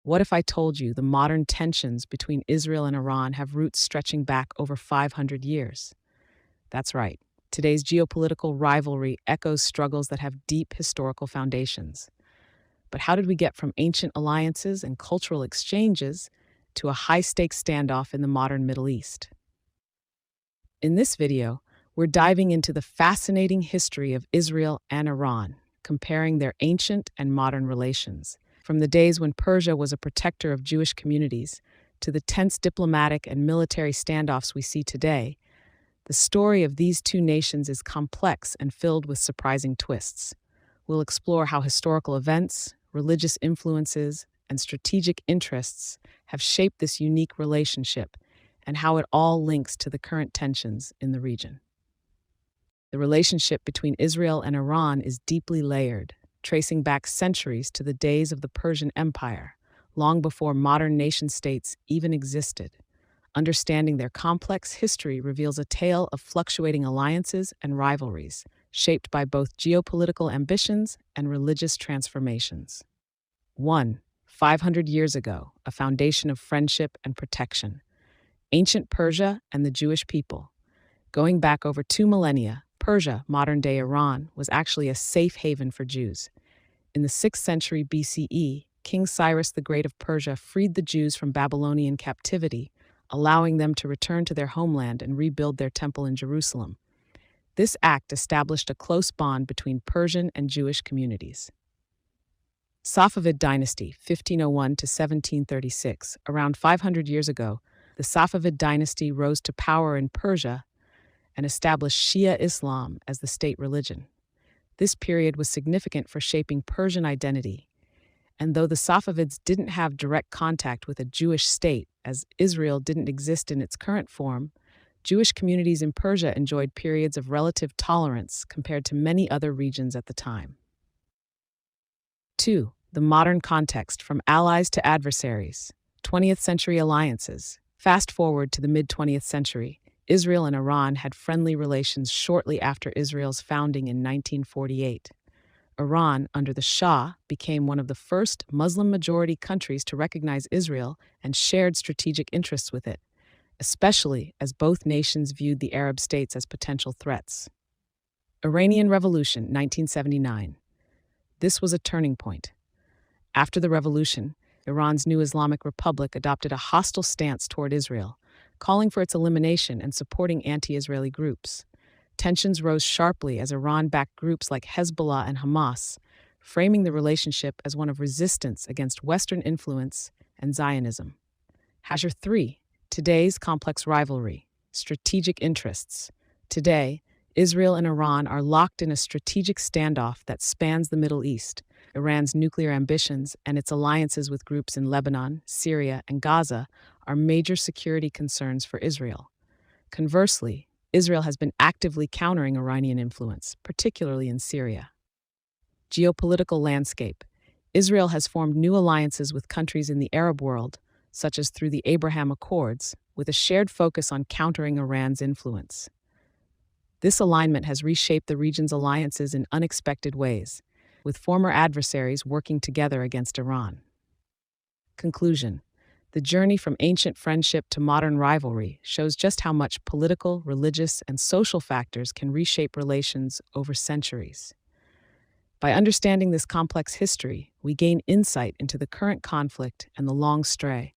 What if I told you the modern tensions between Israel and Iran have roots stretching back over 500 years? That's right. Today's geopolitical rivalry echoes struggles that have deep historical foundations. But how did we get from ancient alliances and cultural exchanges to a high stakes standoff in the modern Middle East? In this video, we're diving into the fascinating history of Israel and Iran, comparing their ancient and modern relations. From the days when Persia was a protector of Jewish communities to the tense diplomatic and military standoffs we see today, the story of these two nations is complex and filled with surprising twists. We'll explore how historical events, religious influences, and strategic interests have shaped this unique relationship and how it all links to the current tensions in the region. The relationship between Israel and Iran is deeply layered, tracing back centuries to the days of the Persian Empire, long before modern nation-states even existed. Understanding their complex history reveals a tale of fluctuating alliances and rivalries, shaped by both geopolitical ambitions and religious transformations. 1. 500 years ago, a foundation of friendship and protection. Ancient Persia and the Jewish people. Going back over 2 millennia, Persia, modern-day Iran, was actually a safe haven for Jews. In the 6th century BCE, King Cyrus the Great of Persia freed the Jews from Babylonian captivity, allowing them to return to their homeland and rebuild their temple in Jerusalem. This act established a close bond between Persian and Jewish communities. Safavid Dynasty, 1501 to 1736. Around 500 years ago, the Safavid Dynasty rose to power in Persia and established Shia Islam as the state religion. This period was significant for shaping Persian identity, and though the Safavids didn't have direct contact with a Jewish state, as Israel didn't exist in its current form, Jewish communities in Persia enjoyed periods of relative tolerance compared to many other regions at the time. 2. The modern context, from allies to adversaries. 20th century alliances. Fast forward to the mid-20th century, Israel and Iran had friendly relations shortly after Israel's founding in 1948. Iran, under the Shah, became one of the first Muslim-majority countries to recognize Israel and shared strategic interests with it, especially as both nations viewed the Arab states as potential threats. Iranian Revolution, 1979. This was a turning point. After the revolution, Iran's new Islamic Republic adopted a hostile stance toward Israel, calling for its elimination and supporting anti-Israeli groups. Tensions rose sharply as Iran backed groups like Hezbollah and Hamas, framing the relationship as one of resistance against Western influence and Zionism. 3. Today's complex rivalry. Strategic interests. Today, Israel and Iran are locked in a strategic standoff that spans the Middle East. Iran's nuclear ambitions and its alliances with groups in Lebanon, Syria, and Gaza are major security concerns for Israel. Conversely, Israel has been actively countering Iranian influence, particularly in Syria. Geopolitical landscape. Israel has formed new alliances with countries in the Arab world, such as through the Abraham Accords, with a shared focus on countering Iran's influence. This alignment has reshaped the region's alliances in unexpected ways, with former adversaries working together against Iran. Conclusion. The journey from ancient friendship to modern rivalry shows just how much political, religious, and social factors can reshape relations over centuries. By understanding this complex history, we gain insight into the current conflict and the long stray